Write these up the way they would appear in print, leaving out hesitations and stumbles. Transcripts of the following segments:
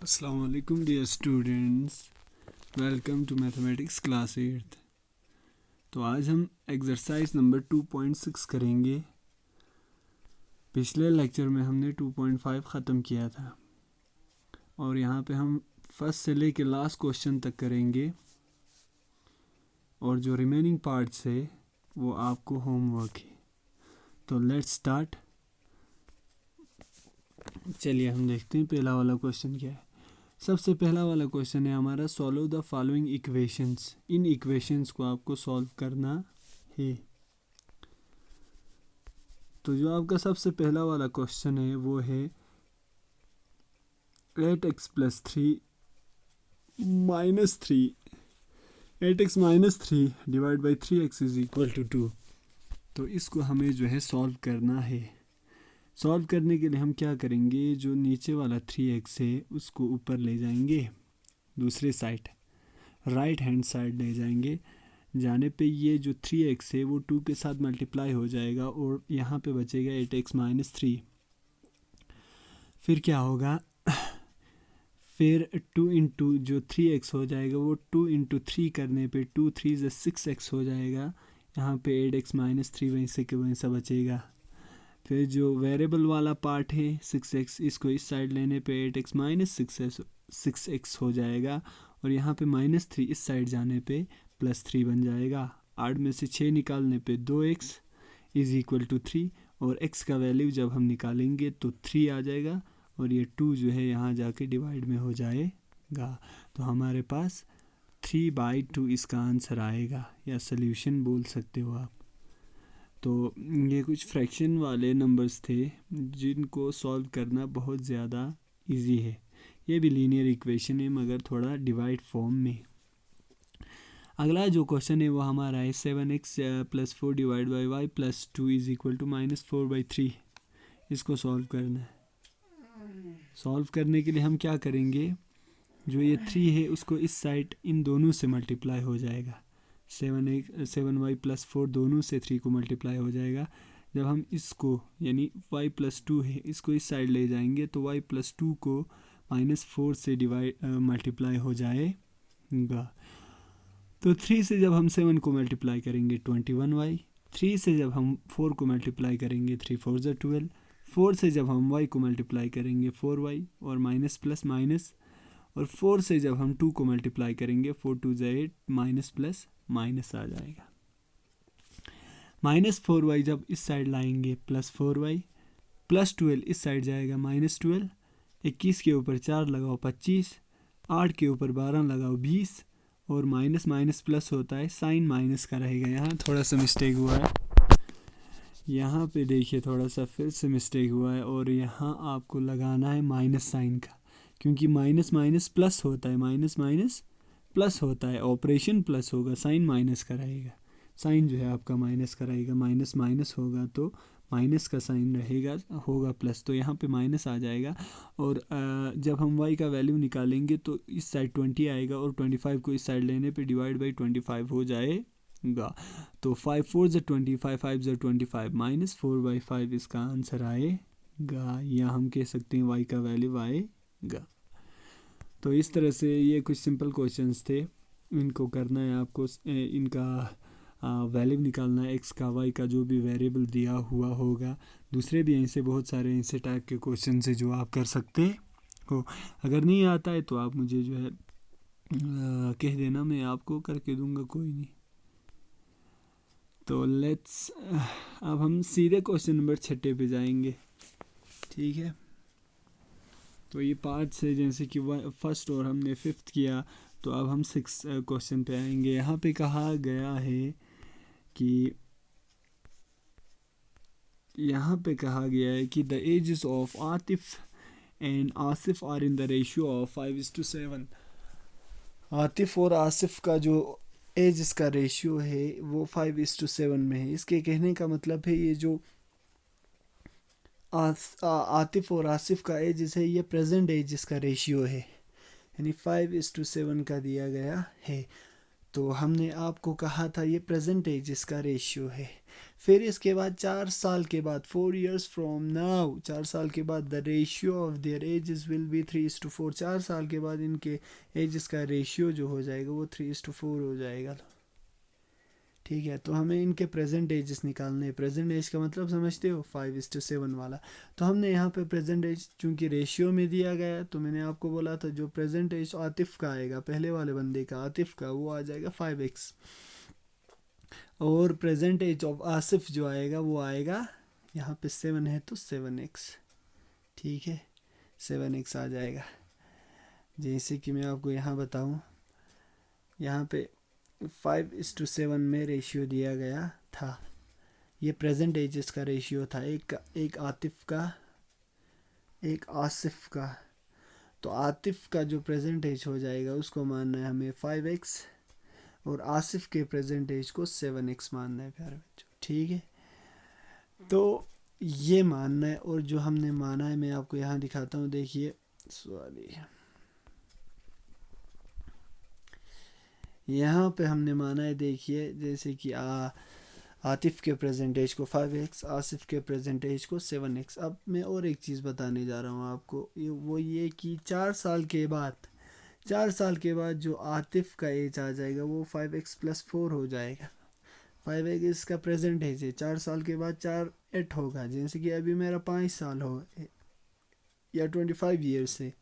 अस्सलाम वालेकुम dear students, welcome to mathematics class 8। तो आज हम एक्सरसाइज नंबर 2.6 करेंगे। पिछले लेक्चर में हमने 2.5 ख़त्म किया था और यहाँ पे हम फर्स्ट से लेके लास्ट क्वेश्चन तक करेंगे और जो रिमेनिंग पार्ट्स है वो आपको होमवर्क है। तो लेट्स स्टार्ट। चलिए हम देखते हैं पहला वाला क्वेश्चन क्या है। सबसे पहला वाला क्वेश्चन है हमारा, solve the following equations. In equations को आपको सॉल्व करना है। तो जो आपका सबसे पहला वाला क्वेश्चन है वो है 8x + 3 - 3 8x - 3 divide by 3x = 2। तो इसको हमें जो है सॉल्व करना है। सॉल्व करने के लिए हम क्या करेंगे, जो नीचे वाला 3x है उसको ऊपर ले जाएंगे, दूसरे साइड राइट हैंड साइड ले जाएंगे। जाने पे ये जो 3x है वो 2 के साथ मल्टीप्लाई हो जाएगा और यहाँ पे बचेगा 8x - 3। फिर क्या होगा, फिर 2 इंटू जो 3x हो जाएगा वो 2 इंटू 3 करने पे 2 3 6x हो जाएगा। यहाँ पे 8x - 3 वहीं से वहीं से बचेगा। फिर जो वेरिएबल वाला पार्ट है 6x, इसको इस साइड लेने पे 8x - 6x हो जाएगा और यहाँ पे -3 इस साइड जाने पे +3 बन जाएगा। 8 में से 6 निकालने पे 2x = 3 और x का वैल्यू जब हम निकालेंगे तो 3 आ जाएगा और ये 2 जो है यहाँ जाके डिवाइड में हो जाएगा। तो हमारे पास 3/2 इसका आंसर आएगा, या सल्यूशन बोल सकते हो आप। तो ये कुछ फ्रैक्शन वाले नंबर्स थे जिनको सॉल्व करना बहुत ज़्यादा इजी है। ये भी लीनियर इक्वेशन है मगर थोड़ा डिवाइड फॉर्म में। अगला जो क्वेश्चन है वो हमारा है 7x + 4 डिवाइड बाई y + 2 = -4/3। इसको सॉल्व करना है। सॉल्व करने के लिए हम क्या करेंगे, जो ये 3 है उसको इस साइड इन दोनों से मल्टीप्लाई हो जाएगा। 7y + 4 दोनों से 3 को मल्टीप्लाई हो जाएगा। जब हम इसको यानी y + 2 है इसको इस साइड ले जाएंगे तो y + 2 को -4 से मल्टीप्लाई हो जाएगा। तो 3 से जब हम 7 को मल्टीप्लाई करेंगे 21y, 3 से जब हम 4 को मल्टीप्लाई करेंगे 3 4 = 12, 4 से जब हम y को मल्टीप्लाई करेंगे 4y और माइनस प्लस माइनस, और 4 से जब हम 2 को मल्टीप्लाई करेंगे 4 2 = 8, माइनस प्लस माइनस आ जाएगा। -4y जब इस साइड लाएंगे +4y, +12 इस साइड जाएगा -12, 21 के ऊपर 4 लगाओ 25, 8 के ऊपर 12 लगाओ 20 और माइनस माइनस प्लस होता है, साइन माइनस का रहेगा। यहाँ थोड़ा सा मिस्टेक हुआ है, यहाँ पे देखिए थोड़ा सा फिर से मिस्टेक हुआ है और यहाँ आपको लगाना है माइनस साइन का, क्योंकि माइनस माइनस प्लस होता है, माइनस माइनस प्लस होता है, ऑपरेशन प्लस होगा, साइन माइनस का रहेगा। साइन जो है आपका माइनस का रहेगा, माइनस माइनस होगा तो माइनस का साइन रहेगा, होगा प्लस, तो यहाँ पे माइनस आ जाएगा। और जब हम y का वैल्यू निकालेंगे तो इस साइड 20 आएगा और 25 को इस साइड लेने पे डिवाइड बाई 25 हो जाएगा। तो 5 4 = 25, 5 = 25, -4/5 इसका आंसर आएगा, या हम कह सकते हैं y का वैल्यू आएगा। तो इस तरह से ये कुछ सिंपल क्वेश्चंस थे, इनको करना है आपको। इनका वैल्यू निकालना है, x का y का जो भी वेरिएबल दिया हुआ होगा। दूसरे भी ऐसे बहुत सारे ऐसे टाइप के क्वेश्चन है जो आप कर सकते हो। अगर नहीं आता है तो आप मुझे जो है कह देना, मैं आपको करके दूंगा, कोई नहीं। तो लेट्स अब हम सीधे क्वेश्चन नंबर 6 पे जाएंगे, ठीक है। तो ये पार्ट्स है, जैसे कि फर्स्ट और हमने 5th किया, तो अब हम 6 क्वेश्चन पे आएंगे। यहाँ पे कहा गया है कि the ages of Atif and Asif are in the ratio of 5:7। Atif और आसिफ का जो एज इसका रेशियो है वो 5:7 में है। इसके कहने का मतलब है ये जो आतिफ और आसिफ का एज है ये प्रेजेंट एज इसका रेशियो है, यानी 5:7 का दिया गया है। तो हमने आपको कहा था ये प्रेजेंट एज इसका रेशियो है। फिर इसके बाद 4 साल के बाद 4 years फ्रॉम नाउ, 4 साल के बाद the ratio of their edges will be 3:4। 4 साल के बाद इनके एजेस का रेशियो जो हो जाएगा वो 3:4 हो जाएगा। ठीक है, तो हमें इनके प्रेजेंट एजेस निकालने हैं। प्रेजेंट एज का मतलब समझते हो, 5:7 वाला। तो हमने यहाँ पे प्रेजेंट एज चूँकि रेशियो में दिया गया है, तो मैंने आपको बोला था जो प्रेजेंट एज आतिफ का आएगा, पहले वाले बंदे का आतिफ का, वो आ जाएगा 5x। और प्रेजेंट एज ऑफ आसिफ जो आएगा वो आएगा, यहाँ पे 7 है तो 7x। ठीक है, 7x आ जाएगा। जैसे कि मैं आपको यहाँ बताऊँ, यहाँ पे 5:7 में रेशियो दिया गया था। ये प्रेजेंट एजेस का रेशियो था, एक आतिफ का, एक आसिफ का। तो आतिफ का जो प्रेजेंट एज हो जाएगा उसको मानना है हमें 5x, और आसिफ के प्रेजेंट एज को 7x मानना है प्यारे बच्चों। ठीक है, तो ये मानना है। और जो हमने माना है मैं आपको यहाँ दिखाता हूँ, देखिए, सॉरी, यहाँ पे हमने माना है, देखिए, जैसे कि आतिफ के प्रेजेंटेज को 5x, आसिफ के प्रेजेंटेज को 7x। अब मैं और एक चीज़ बताने जा रहा हूँ आपको, वो ये कि 4 साल के बाद, 4 साल के बाद जो आतिफ का एज आ जाएगा वो 5x+4 हो जाएगा। 5x इसका प्रेजेंट एज है, 4 साल के बाद 4 होगा। जैसे कि अभी मेरा 5 साल हो या 25 ईयर्स है,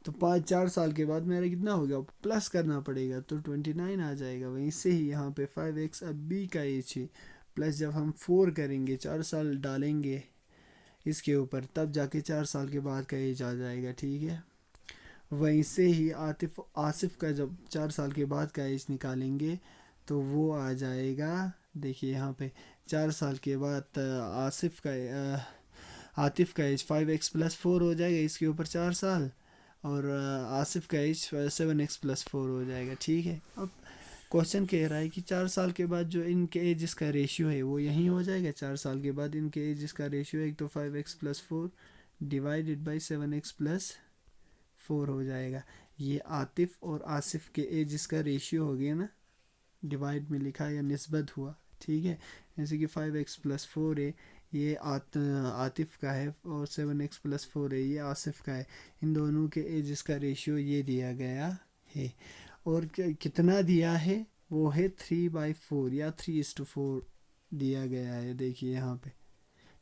तो 4 साल के बाद मेरा कितना हो गया, प्लस करना पड़ेगा, तो 29 आ जाएगा। वहीं से ही यहाँ पे 5x अब बी का एज है, प्लस जब हम 4 करेंगे, 4 साल डालेंगे इसके ऊपर, तब जाके 4 साल के बाद का एज आ जाएगा। ठीक है, वहीं से ही आसिफ का जब 4 साल के बाद का एज निकालेंगे तो वो आ जाएगा, देखिए यहाँ पे 4 साल के बाद आतिफ का एज 5x+4 हो जाएगा, इसके ऊपर 4 साल, और आसिफ का एज 7x+4 हो जाएगा। ठीक है, अब क्वेश्चन कह रहा है कि 4 साल के बाद जो इनके एजेस का रेशियो है वो यहीं हो जाएगा। 4 साल के बाद इनके एजेस का रेशियो है, एक तो 5x+4 डिवाइडेड बाई 7x+4 हो जाएगा। ये आतिफ और आसिफ के एजेस का रेशियो हो गया ना, डिवाइड में लिखा या निस्बत हुआ। ठीक है, जैसे कि 5x+4 है, ये आतिफ का है, और 7x+4 है, ये आसिफ का है। इन दोनों के एजेस का रेशियो ये दिया गया है। और कितना दिया है, वो है 3/4 या 3:4 दिया गया है। देखिए यहाँ पे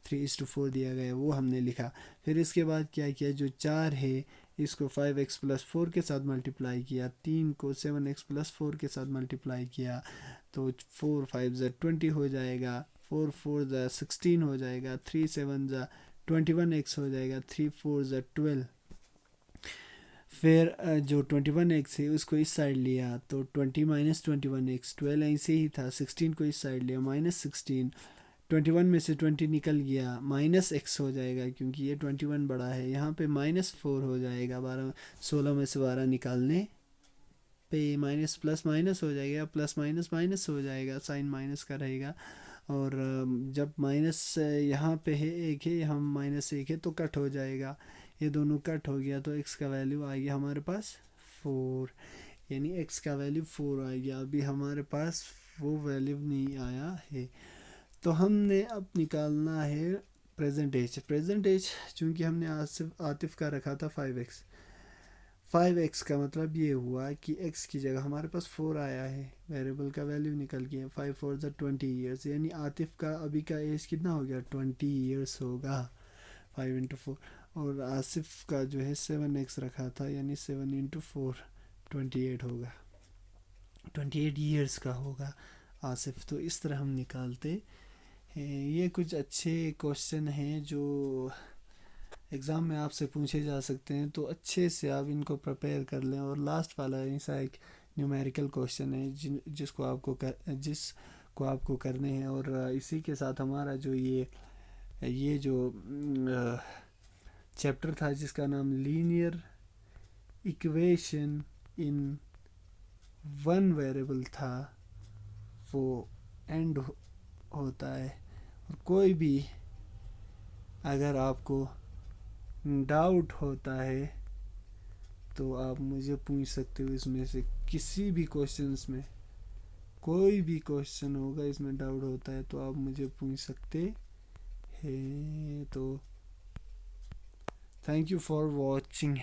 3:4 दिया गया है, वो हमने लिखा। फिर इसके बाद क्या किया, जो 4 है इसको 5x+4 के साथ मल्टीप्लाई किया, 3 को 7x+4 के साथ मल्टीप्लाई किया, तो 4 5 20 हो जाएगा, 4 4 16 हो जाएगा, 3 7 21x हो जाएगा, 3 4 12। फिर जो 21x है उसको इस साइड लिया, तो 20 - 21x, 12 ऐसे ही था, 16 को इस साइड लिया, -16, 21 में से 20 निकल गया, -x हो जाएगा क्योंकि ये 21 बड़ा है। यहाँ पे -4 हो जाएगा, 16 में से 12 निकालने पे, माइनस प्लस माइनस हो जाएगा, प्लस माइनस माइनस हो जाएगा, साइन माइनस का रहेगा। और जब माइनस यहाँ पे है एक है, यहाँ -1 है, तो कट हो जाएगा, ये दोनों कट हो गया, तो x का वैल्यू आ गया हमारे पास 4, यानी x का वैल्यू 4 आ गया। अभी हमारे पास वो वैल्यू नहीं आया है, तो हमने अब निकालना है प्रेजेंट एज। प्रेजेंट एज चूँकि हमने आतिफ का रखा था 5x, 5x का मतलब ये हुआ कि x की जगह हमारे पास 4 आया है, वेरिएबल का वैल्यू निकल गया, 5 4 20 ईयर्स, यानी आतिफ का अभी का एज कितना हो गया, 20 ईयर्स होगा, 5 × 4। और आसिफ का जो है 7x रखा था, यानी 7 × 4 28 होगा, 28 ईयर्स का होगा आसिफ। तो इस तरह हम निकालते हैं। ये कुछ अच्छे क्वेश्चन हैं जो एग्ज़ाम में आपसे पूछे जा सकते हैं, तो अच्छे से आप इनको प्रिपेयर कर लें। और लास्ट वाला ऐसा एक न्यूमेरिकल क्वेश्चन है जिसको आपको करने हैं। और इसी के साथ हमारा जो ये जो चैप्टर था जिसका नाम linear equation in one variable था, वो एंड होता है। और कोई भी अगर आपको डाउट होता है तो आप मुझे पूछ सकते हो इसमें से किसी भी क्वेश्चंस में। कोई भी क्वेश्चन होगा इसमें डाउट होता है तो आप मुझे पूछ सकते हैं। तो थैंक यू फॉर वॉचिंग।